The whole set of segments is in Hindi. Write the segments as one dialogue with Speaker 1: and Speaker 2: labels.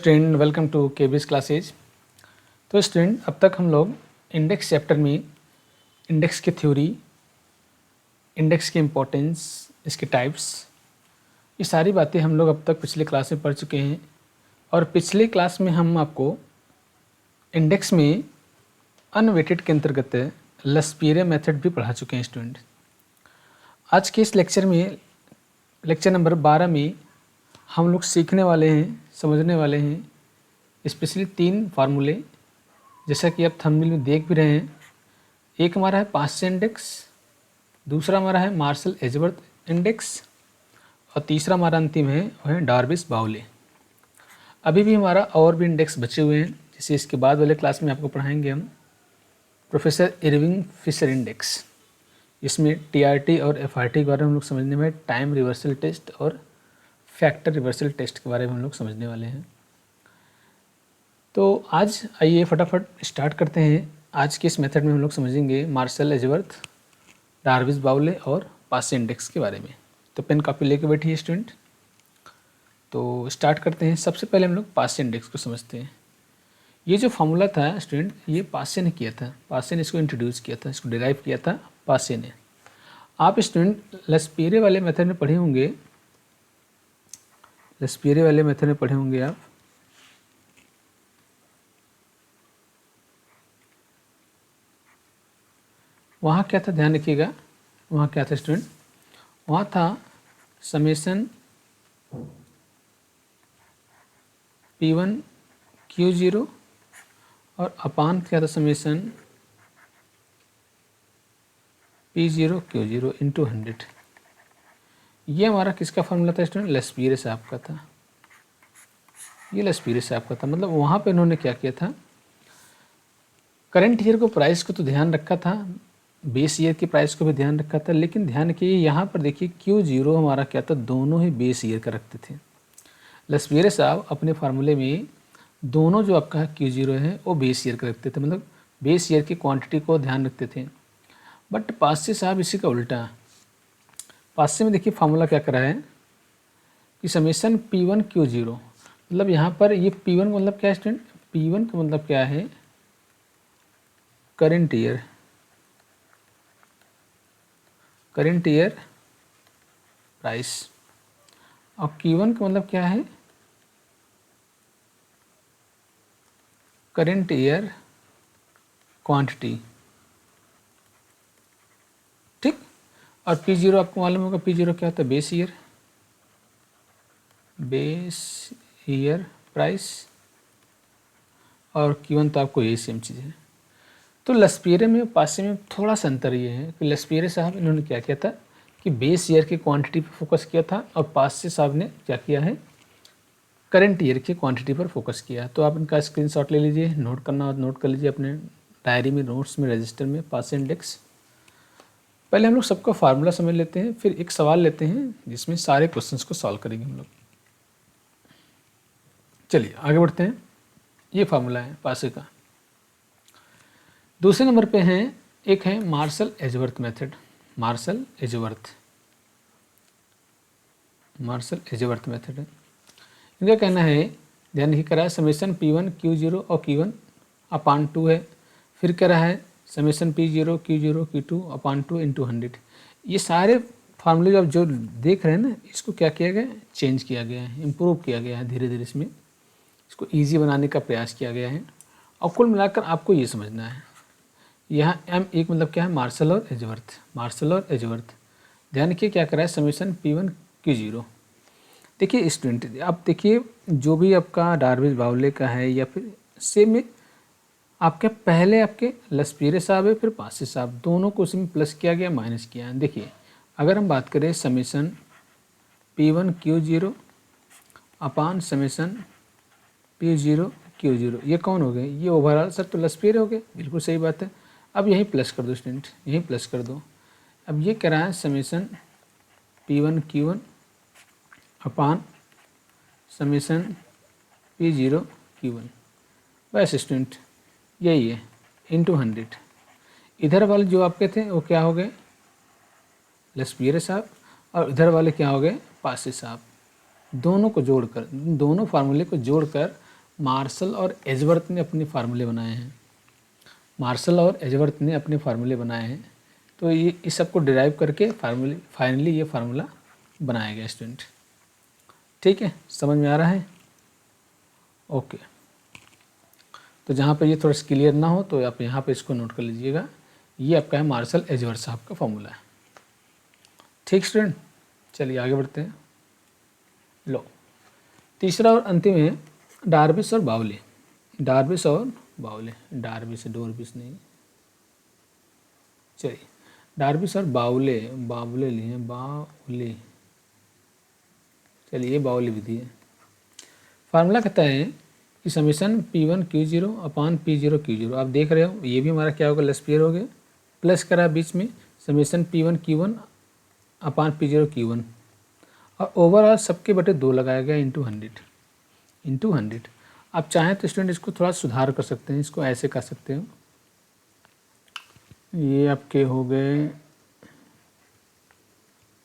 Speaker 1: Student, welcome to KBS classes. तो स्टूडेंट, अब तक हम लोग इंडेक्स चैप्टर में इंडेक्स की थ्योरी, इंडेक्स की इम्पोर्टेंस, इसके टाइप्स, ये सारी बातें हम लोग अब तक पिछले क्लास में पढ़ चुके हैं। और पिछले क्लास में हम आपको इंडेक्स में अनवेटेड के अंतर्गत लस्पिएरे मेथड भी पढ़ा चुके हैं स्टूडेंट। आज के इस लेक्चर में, लेक्चर नंबर 12 में हम लोग सीखने वाले हैं, समझने वाले हैं स्पेशली 3 फार्मूले, जैसा कि आप थंबनेल में देख भी रहे हैं। एक हमारा है पास्चे इंडेक्स, दूसरा हमारा है मार्शल एजवर्थ इंडेक्स, और तीसरा हमारा अंतिम है वो है डार्विस बाउले। अभी भी हमारा और भी इंडेक्स बचे हुए हैं, जैसे इसके बाद वाले क्लास में आपको पढ़ाएंगे हम प्रोफेसर इरविंग फिशर इंडेक्स। इसमें टीआरटी और एफआरटी के बारे में हम लोग समझने में, टाइम रिवर्सल टेस्ट और फैक्टर रिवर्सल टेस्ट के बारे में हम लोग समझने वाले हैं। तो आज आइए फटाफट स्टार्ट करते हैं। आज के इस मेथड में हम लोग समझेंगे मार्शल एजवर्थ, डार्विस बाउले और पास्चे इंडेक्स के बारे में। तो पेन कॉपी लेके बैठिए स्टूडेंट। तो स्टार्ट करते हैं। सबसे पहले हम लोग पास्चे इंडेक्स को समझते हैं। ये जो फार्मूला था स्टूडेंट, ये पास्चे ने किया था। पास्चे ने इसको इंट्रोड्यूस किया था, इसको डिराइव किया था पास्चे ने। आप स्टूडेंट लस्पिएरे वाले मेथड में पढ़े होंगे, लस्पिएरे वाले मेथड में पढ़े होंगे आप। वहाँ क्या था, ध्यान रखिएगा। वहाँ क्या था स्टूडेंट, वहाँ था समेशन P1 Q0 और अपान क्या था समेशन P0 Q0 इंटू 100। ये हमारा किसका फार्मूला था स्टूडेंट, लस्पिएरे साहब का था। ये लस्पिएरे साहब का था। मतलब वहाँ पे उन्होंने क्या किया था, करंट ईयर को प्राइस को तो ध्यान रखा था, बेस ईयर की प्राइस को भी ध्यान रखा था, लेकिन ध्यान रखिए यहाँ पर देखिए Q0 हमारा क्या था, दोनों ही बेस ईयर का रखते थे। लस्पिएरे साहब अपने फार्मूले में दोनों जो आपका Q0 है वो बेस ईयर का रखते थे, मतलब बेस ईयर की क्वांटिटी को ध्यान रखते थे। बट पास्चे साहब इसी का उल्टा। पास्चे में देखिए फार्मूला क्या करा है कि समेशन P1 Q0, मतलब यहाँ पर ये P1 का मतलब क्या है स्टूडेंट, P1 का मतलब क्या है, current year, current year price, और Q1 का मतलब क्या है, करंट ईयर क्वांटिटी। ठीक। और P0 आपको मालूम होगा, P0 क्या होता है, base year, base year price, और Q1 तो आपको यही सेम चीज़ है। तो लस्पिएरे में पास्चे में थोड़ा सा अंतर ये है कि लस्पिएरे साहब इन्होंने क्या किया था कि बेस ईयर की क्वांटिटी पर फोकस किया था, और पास्चे साहब ने क्या किया है, करंट ईयर की क्वांटिटी पर फोकस किया। तो आप इनका स्क्रीनशॉट ले लीजिए, नोट करना और नोट कर लीजिए अपने डायरी में, नोट्स में, रजिस्टर में, पास्चे इंडेक्स। पहले हम लोग सबका फार्मूला समझ लेते हैं, फिर एक सवाल लेते हैं जिसमें सारे क्वेश्चंस को सॉल्व करेंगे हम लोग। चलिए आगे बढ़ते हैं। ये फार्मूला है पास्चे का। दूसरे नंबर पे हैं, एक है Marshall Edgeworth method. Marshall Edgeworth, Marshall Edgeworth method है। इनका कहना है, ध्यान रखिए, करा है समेशन P1 Q0 और Q1 अपान 2 है। फिर कह रहा है समेशन P0 Q0 Q2 अपान 2 इंटू 100। ये सारे फार्मूले आप जो देख रहे हैं ना, इसको क्या किया गया है, चेंज किया गया है, इम्प्रूव किया गया है धीरे धीरे। इसमें इसको ईजी बनाने का प्रयास किया गया है। और कुल मिलाकर आपको ये समझना है, यहाँ M1 मतलब क्या है, मार्शल और एजवर्थ, मार्शल और एजवर्थ। ध्यान रखिए क्या करा है, समेशन P1 Q0। देखिए स्टूडेंट, आप देखिए जो भी आपका डार्विस बाउले का है या फिर सेम में आपके पहले आपके लस्पिएरे साहब है, फिर पास्चे साहब, दोनों को उसमें प्लस किया गया, माइनस किया। देखिए अगर हम बात करें समेशन P1 Q0 अपान समेशन P0 Q0, ये कौन हो गए, ये ओवरऑल सर तो लस्पिएरे हो गए, बिल्कुल सही बात है। अब यहीं प्लस कर दो स्टूडेंट, यहीं प्लस कर दो। अब ये कह रहा है समेशन P1 Q1 अपान समेशन P0 Q1, बस स्टूडेंट यही है, इंटू 100। इधर वाले जो आपके थे वो क्या हो गए, लस्पिएरे साहब, और इधर वाले क्या हो गए, पास्चे साहब। दोनों को जोड़कर, दोनों फार्मूले को जोड़कर मार्शल और एजवर्थ ने अपने फार्मूले बनाए हैं। मार्शल और एजवर्थ ने अपने फार्मूले बनाए हैं, तो ये इस सब को डिराइव करके फाइनली ये फार्मूला बनाया गया स्टूडेंट। ठीक है, समझ में आ रहा है? ओके, तो जहाँ पे ये थोड़ा सा क्लियर ना हो तो आप यहाँ पे इसको नोट कर लीजिएगा। ये आपका है मार्शल एजवर्थ साहब का फार्मूला है। ठीक स्टूडेंट, चलिए आगे बढ़ते हैं। लो, तीसरा और अंतिम है डार्विस और बाउले। डार्विस और बाउले, डार्विस डोरविस नहीं, चलिए डार्विस और बाउले, बाउले लिए बाउले, चलिए बाउले विधि है। फार्मूला कहता है कि समीशन P1 Q0 अपान P0 Q0। आप देख रहे हो ये भी हमारा क्या होगा, लेस्पियर हो गया, प्लस करा बीच में समीशन P1 Q1 अपान P0 Q1, और ओवरऑल सबके बटे 2 लगाया गया इंटू 100। आप चाहें तो स्टूडेंट इसको थोड़ा सुधार कर सकते हैं, इसको ऐसे कर सकते हो, ये आपके हो गए,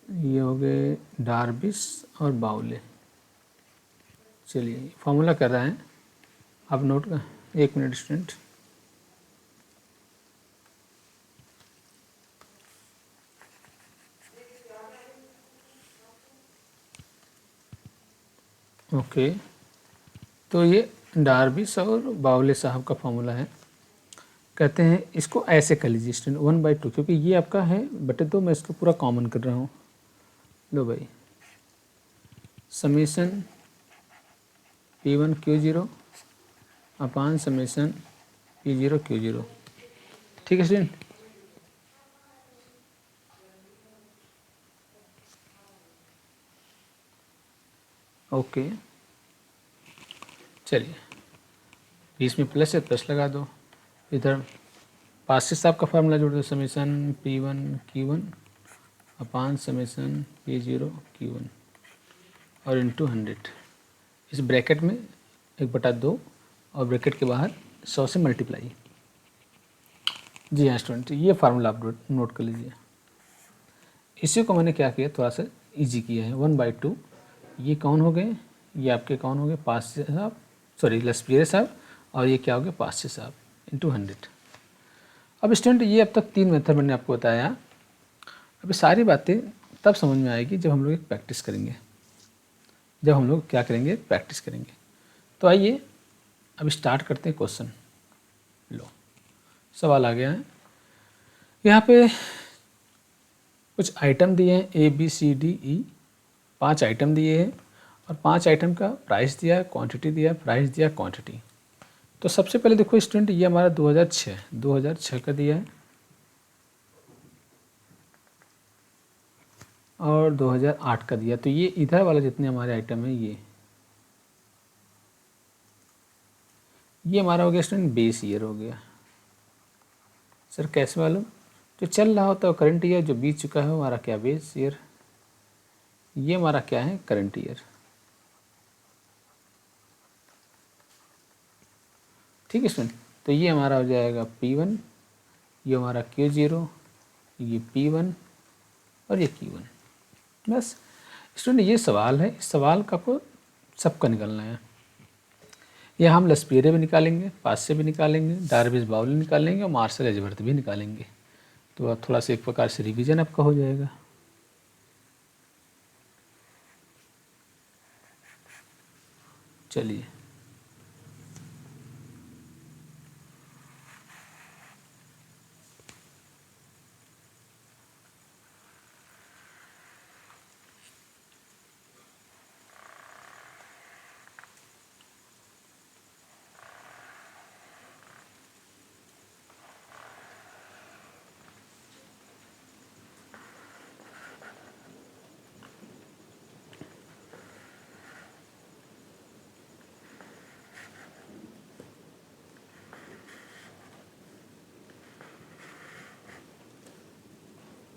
Speaker 1: ये हो गए डार्विस और बाउले। चलिए फार्मूला कर रहा है, आप नोट कर, 1 मिनट स्टूडेंट। ओके, तो ये डार्विस और बाउले साहब का फार्मूला है। कहते हैं इसको ऐसे कर लीजिए स्टूडेंट, 1/2, क्योंकि ये आपका है बटे 2, मैं इसको पूरा कॉमन कर रहा हूँ। लो भाई, समीशन P1 Q0 अपान समीशन P0 Q0। ठीक है स्टूडेंट, ओके, चलिए बीच में प्लस है, प्लस लगा दो, इधर पास साहब का फार्मूला जोड़ दो, समीशन P1 Q1 अपान समीशन P0 Q1 और इंटू 100। इस ब्रैकेट में 1/2 और ब्रैकेट के बाहर 100 से मल्टीप्लाई। जी हाँ स्टूडेंट, ये फार्मूला आप नोट कर लीजिए। इसी को मैंने क्या किया, थोड़ा सा इजी किया है, 1/2। ये कौन हो गए, ये आपके कौन हो गए, पास्चे साहब, सॉरी लेस्पियर साहब, और ये क्या हो गया, पास्चे साहब, इंटू 100। अब स्टूडेंट ये अब तक 3 मेथड मैंने आपको बताया। अभी सारी बातें तब समझ में आएगी जब हम लोग एक प्रैक्टिस करेंगे, जब हम लोग क्या करेंगे, प्रैक्टिस करेंगे। तो आइए अब स्टार्ट करते हैं क्वेश्चन। लो, सवाल आ गया है, यहाँ पे कुछ आइटम दिए हैं ABCDE, 5 आइटम दिए हैं और 5 आइटम का प्राइस दिया है, क्वांटिटी दिया है, प्राइस दिया, क्वांटिटी। तो सबसे पहले देखो स्टूडेंट, ये हमारा 2006 का दिया है और 2008 का दिया। तो ये इधर वाला जितने हमारे आइटम है, ये हमारा हो गया स्टूडेंट बेस ईयर हो गया। सर कैसे मालूम, जो चल रहा होता है करंट ईयर, जो बीत चुका है वो हमारा क्या, बेस ईयर। ये हमारा क्या है, करंट ईयर। ठीक है स्टूडेंट, तो ये हमारा हो जाएगा P1, ये हमारा Q0, ये P1 और ये Q1। बस स्टूडेंट ये सवाल है, इस सवाल का आपको सबका निकालना है। यह हम लेस्पियर भी निकालेंगे, पास्चे भी निकालेंगे, डार्विस बाउले निकालेंगे और मार्शल एजवर्थ भी निकालेंगे। तो अब थोड़ा सा एक प्रकार से रिवीजन आपका हो जाएगा। चलिए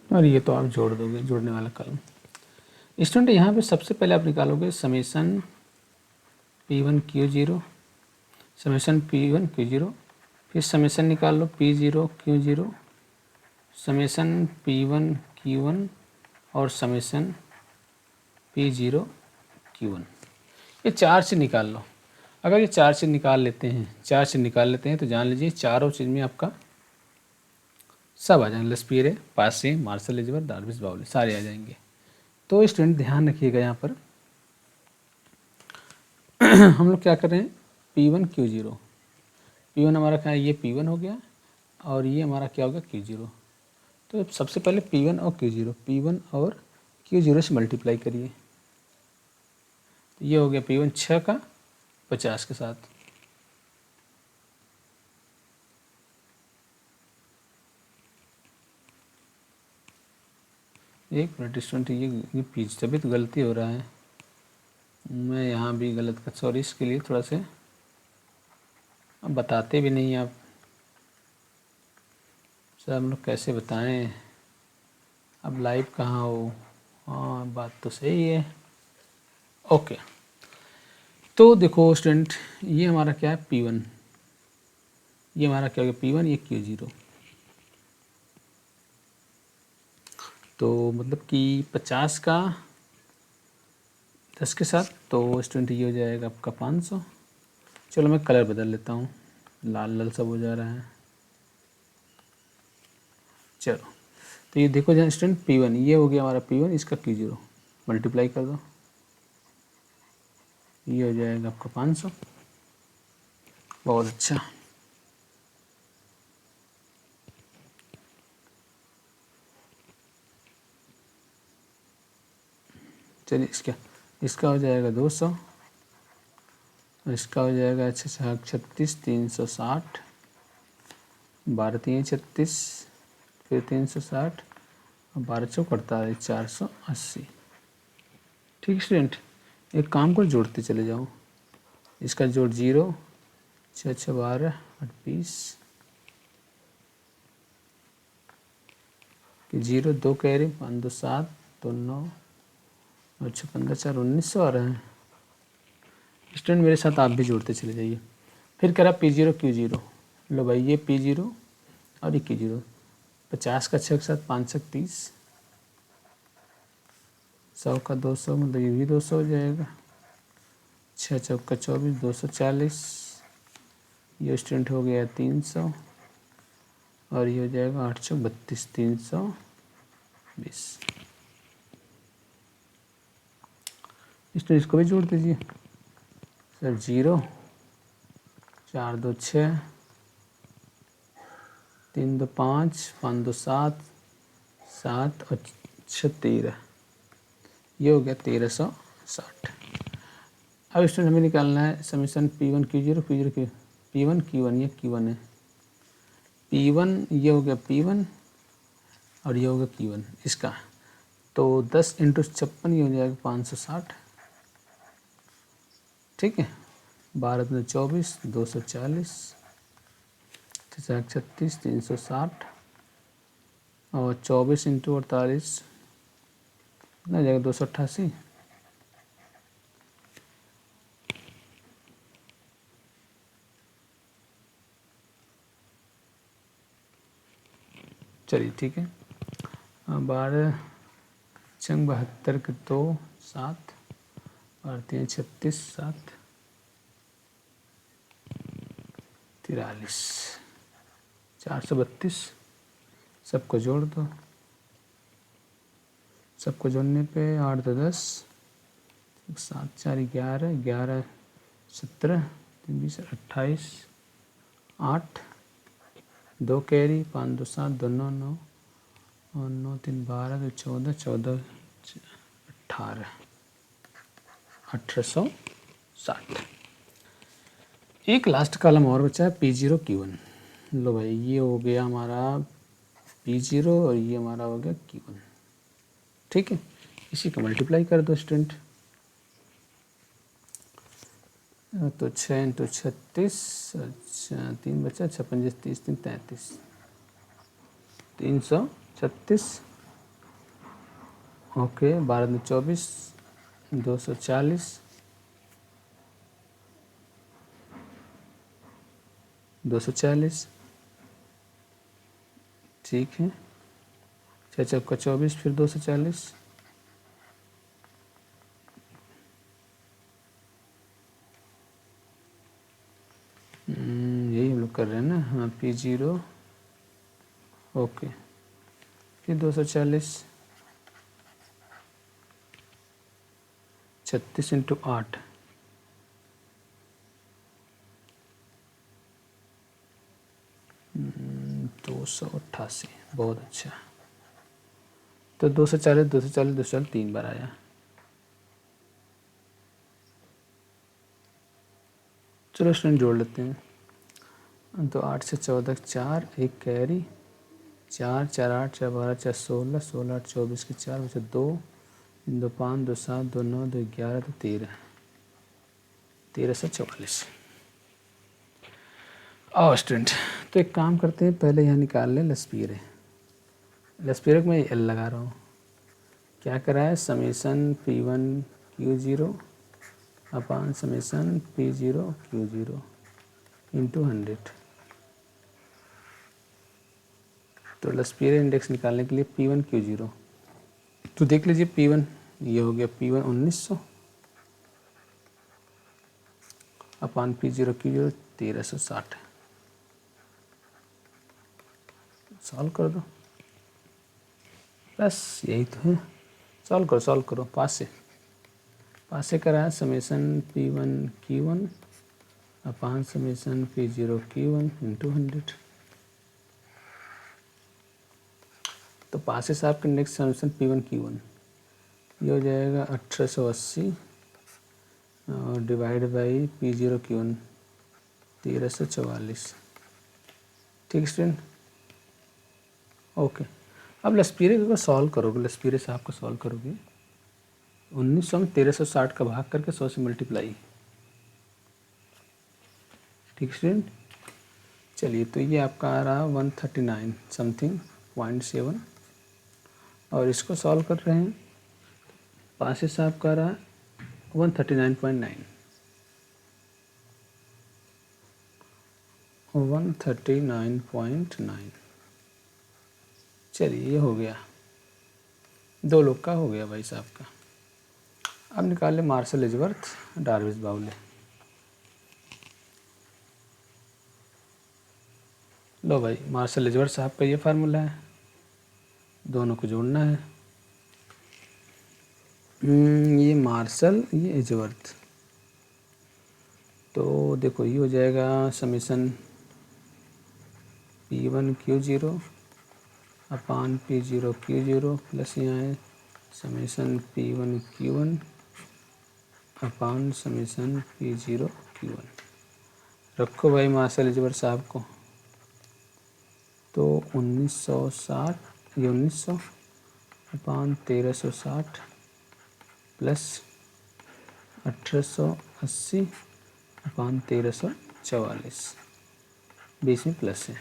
Speaker 1: और ये तो आप जोड़ दोगे, जोड़ने वाला कलम। स्टूडेंट यहाँ पे सबसे पहले आप निकालोगे summation P1 Q0, summation P1 Q0, फिर समेशन निकाल लो P0 Q0, summation P1 Q1 और समेशन P0 Q1। ये 4 से निकाल लो। अगर ये 4 चीज़ निकाल लेते हैं, 4 चीज़ निकाल लेते हैं तो जान लीजिए चारों चीज़ में आपका सब आ जाएंगे। लस्पीरे, पासे, मार्शल एल्जेब्रा, डार्विश बाउली सारे आ जाएंगे। तो स्टूडेंट ध्यान रखिएगा यहाँ पर हम लोग क्या कर रहे हैं, P1 Q0, P1 हमारा क्या है, ये P1 हो गया और ये हमारा क्या होगा Q0। तो सबसे पहले P1 और Q0, P1 और Q0 से मल्टीप्लाई करिए। तो ये हो गया P1 6 का 50 के साथ, एक मिनट स्टूडेंट, ये पीछे तभी तो गलती हो रहा है, मैं यहाँ भी गलत कर, सॉरी इसके लिए थोड़ा से, अब बताते भी नहीं आप सर, हम लोग कैसे बताएं, अब लाइव कहाँ हो। हाँ बात तो सही है। ओके, तो देखो स्टूडेंट ये हमारा क्या है P1, ये हमारा क्या हो गया P1, ये Q0। तो मतलब कि 50 का 10 के साथ, तो स्टूडेंट ये हो जाएगा आपका 500। चलो मैं कलर बदल लेता हूँ, लाल लाल सब हो जा रहा है। चलो तो ये देखो जहाँ स्टूडेंट P1 ये हो गया हमारा P1, इसका Q0 मल्टीप्लाई कर दो, ये हो जाएगा आपका 500। बहुत अच्छा। चलिए इसका हो जाएगा 200, इसका हो जाएगा 36, 360, 12 3 36, फिर 360 और 12 चौक 48, 480। ठीक स्टूडेंट, एक काम को जोड़ते चले जाओ, इसका जोड़ 0, 6 6 12 28 कि 0 2 कैरी 5 2 7 2 9 और 6 15 4 1900 आ रहा है। स्टूडेंट मेरे साथ आप भी जोड़ते चले जाइए। फिर करा P0 Q0, लो भाई ये P0 और ये Q0, 50 का 6 के साथ 5 30, 100 का 200 मतलब ये भी 200 हो जाएगा, 6 चौका 24 240, ये स्टूडेंट हो गया 300 और ये हो जाएगा 8 चौक 32 320। स्टूडेंट इसको भी जोड़ दीजिए सर, 0 4 2 6 3 2 5 5 2 7 7 और 6 13, ये हो गया 1360। अब स्टूडेंट हमें निकालना है summation P1 Q0 Q0 Q, P1 Q1, ये Q1 है, P1 ये हो गया P1 और ये हो गया Q1 इसका, तो 10 × 56 ये हो जाएगा 560। ठीक है, 12 में 24 240, 36 360 और 24 × 48 कितना जाएगा 288। चलिए ठीक है, 12 चंग 72 के 2 7 और 3 36 7 43 432, सबको जोड़ दो, सबको जोड़ने पे 8 2 10, 7 4 11 11 17 3 20 28, 8 2 कैरी 5 2 7 2 9 9 और 9 3 12 2 14 14 18 1860। एक लास्ट कॉलम और बचा है P0 Q1, लो भाई ये हो गया हमारा P0 और ये हमारा हो गया Q1। ठीक है, इसी को मल्टीप्लाई कर दो स्टूडेंट, तो 6 × 36, अच्छा 3 बचा, 6 5 30 3 33, 336। ओके, 12 में 24 240, 240। ठीक है, 6 चौका 24 फिर 240, यही हम लोग कर रहे हैं ना। हाँ P0 ओके, फिर 240 36 इंटू 8 288। बहुत अच्छा। तो 240 240 240 3 बार आया। चलो स्टूडेंट जोड़ लेते हैं। तो 8 से 14 4, एक कैरी, 4 4 8 4 12 4 16 16 8 24 के 4 बचे 2, 2 5 2 7 2 9 2 11 2 13, 13 से 44। आओ स्टूडेंट, तो एक काम करते हैं, पहले यहाँ निकाल लें लस्पीरे। लस्पीरे को मैं एल लगा रहा हूँ। क्या करा है, summation P1 Q0 upon summation P0 Q0 into 100। तो लस्पीरे इंडेक्स निकालने के लिए P1 Q0 तो देख लीजिए P1 ये हो गया P1 1900 अपान P0 Q0 1360। सॉल्व कर दो, बस यही तो है। सॉल्व करो पास से करा है summation P1 Q1 upon summation P0 Q1 into 100। तो पास से आपका इंडेक्स समेसन P1 Q1 ये हो जाएगा 1880 और डिवाइड बाई P0 Q1 1344। ठीक स्टूडेंट, ओके। अब लस्पीरे को सॉल्व करोगे, लस्पीरे साहब को सॉल्व करोगे 1900 में 1360 का भाग करके 100 से मल्टीप्लाई। ठीक स्टूडेंट, चलिए तो ये आपका आ रहा 139 समथिंग 0.7 और इसको सॉल्व कर रहे हैं। पास से साहब का रहा 139.9 139.9। चलिए ये हो गया, 2 लोग का हो गया भाई साहब का। अब निकाल ले मार्शल एजवर्थ डार्विस बाउले। लो भाई, मार्शल एजवर्थ साहब का ये फार्मूला है, दोनों को जोड़ना है। ये मार्शल ये एजवर्थ, तो देखो ये हो जाएगा समेसन P1 Q0 अपान P0 Q0 प्लस यहाँ है summation P1 Q1 upon summation P0 Q1। रखो भाई मार्शल एजवर्थ साहब को। तो 1960 ये 1900 अपान 1360 प्लस 1880 अपान 1344, बीच में प्लस है।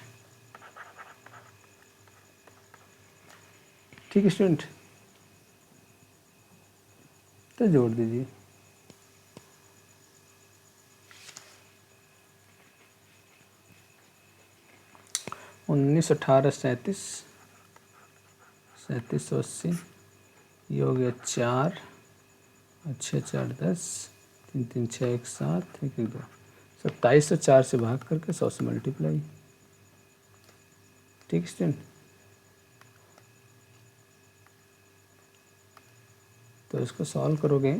Speaker 1: ठीक है स्टूडेंट, तो जोड़ दीजिए। उन्नीस 18 37 3780 ये हो गया 4 अच्छे 4 10 3 3 6 1 7 1 1 2 2704 से भाग करके 100 से मल्टीप्लाई। ठीक स्टूडेंट, तो इसको सॉल्व करोगे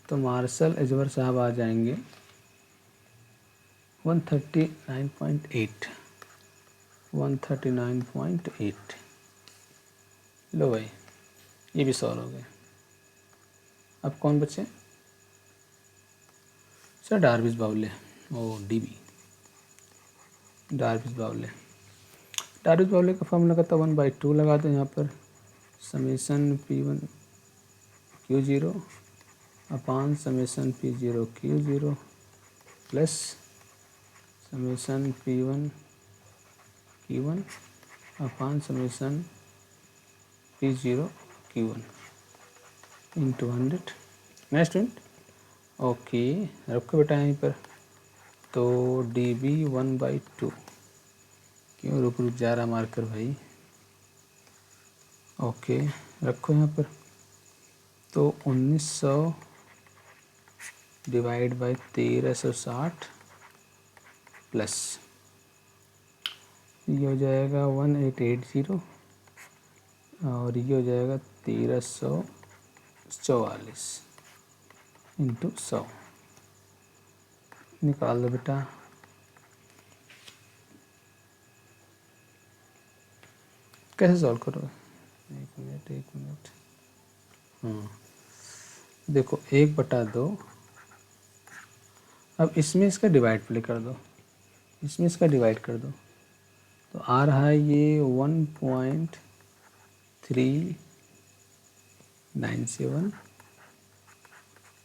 Speaker 1: तो मार्शल एजवर्थ साहब आ जाएंगे 139.8 139.8। लो भाई ये भी सॉल्व हो गए। अब कौन बचे सर, डार्विस बाउले। ओ डीबी डार्विस बाउले। डार्विस बाउले का फॉर्मूला का तो 1/2 लगा दो यहाँ पर summation P1 Q0 upon summation P0 Q0 plus summation P1 Q1 upon summation P0 Q1 into 100। मैं स्टूडेंट ओके, रखो बेटा यहीं पर। तो DB 1/2 क्यों रुक जा रहा मार्कर भाई। ओके रखो यहाँ पर। तो 1900 डिवाइड बाई 1360 प्लस ये हो जाएगा 1880 और ये हो जाएगा 1344 इंटू 100। निकाल दो बेटा। कैसे सॉल्व करोगे? एक मिनट। हाँ देखो 1/2। अब इसमें इसका डिवाइड प्ले कर दो, इसमें इसका डिवाइड कर दो, तो आ रहा है ये 1.397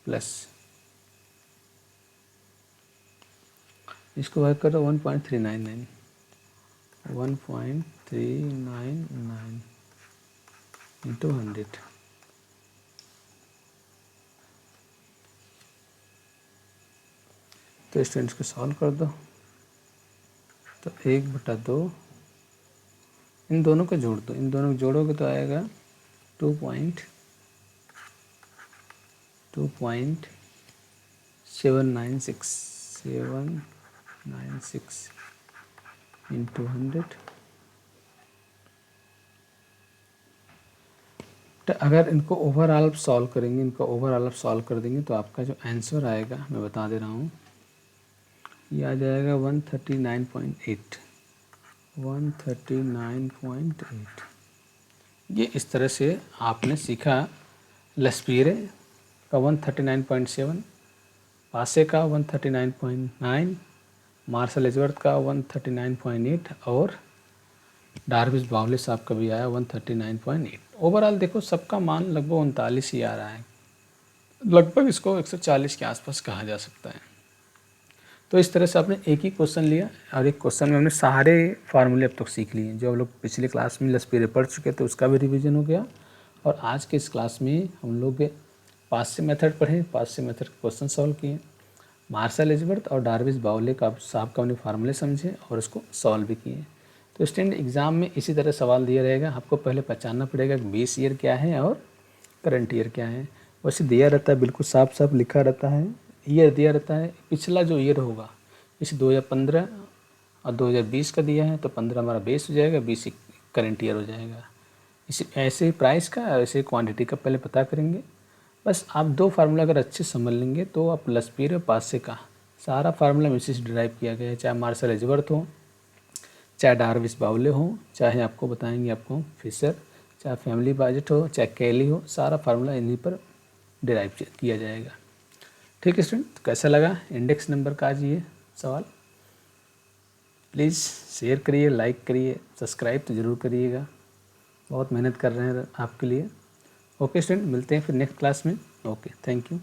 Speaker 1: प्लस इसको भाग करो 1.399 इंटू 100। तो स्टूडेंट्स को सॉल्व कर दो। तो 1/2 इन दोनों को जोड़ दो, इन दोनों को जोड़ोगे तो आएगा 2.796 इंटू 100। तो अगर इनको ओवरऑल सॉल्व करेंगे, इनका ओवरऑल सॉल्व कर देंगे तो आपका जो आंसर आएगा मैं बता दे रहा हूँ, ये आ जाएगा 139.8। ये इस तरह से आपने सीखा लस्पीरे का 139.7, पासे का 139.9, मार्शल एजवर्थ का 139.8 और डार्विस बाउले साहब का भी आया 139.8। ओवरऑल देखो सबका मान लगभग 39 ही आ रहा है, लगभग इसको 140 के आसपास कहा जा सकता है। तो इस तरह से आपने एक ही क्वेश्चन लिया और एक क्वेश्चन में हमने सारे फार्मूले अब तक सीख लिए। जो हम लोग पिछले क्लास में लस्पीरे पढ़ चुके थे उसका भी रिवीजन हो गया, और आज के इस क्लास में हम लोग पासे मेथड पढ़े, पासे मेथड क्वेश्चन सॉल्व किए, मार्शल एजवर्थ और डार्विस बाउले का साहब का हमने फार्मूले समझे और उसको सॉल्व भी किए। तो स्टूडेंट एग्ज़ाम में इसी तरह सवाल दिया रहेगा, आपको पहले पहचानना पड़ेगा कि बेस ईयर क्या है और करंट ईयर क्या है। वैसे दिया रहता है, बिल्कुल साफ साफ लिखा रहता है, ईयर दिया रहता है, पिछला जो ईयर होगा इसे 2015 और 2020 का दिया है, तो 15 हमारा बेस हो जाएगा, 20 करंट ईयर हो जाएगा। इसी ऐसे प्राइस का और ऐसे क्वांटिटी का पहले पता करेंगे। बस आप दो फार्मूला अगर अच्छे समझ लेंगे तो आप लस्पीरे और पासे का सारा फार्मूला इसी से डिराइव किया गया है, चाहे मार्शल एजवर्थ हो, चाहे डार्विस बाउले हो, चाहे आपको बताएंगे आपको फिशर, चाहे फैमिली बजट हो, चाहे कैली हो, सारा फार्मूला इन्हीं पर डिराइव किया जाएगा। ठीक है स्टूडेंट, तो कैसा लगा इंडेक्स नंबर का आज ये सवाल? प्लीज़ शेयर करिए, लाइक करिए, सब्सक्राइब तो ज़रूर करिएगा, बहुत मेहनत कर रहे हैं आपके लिए। ओके स्टूडेंट, मिलते हैं फिर नेक्स्ट क्लास में। Okay, thank you.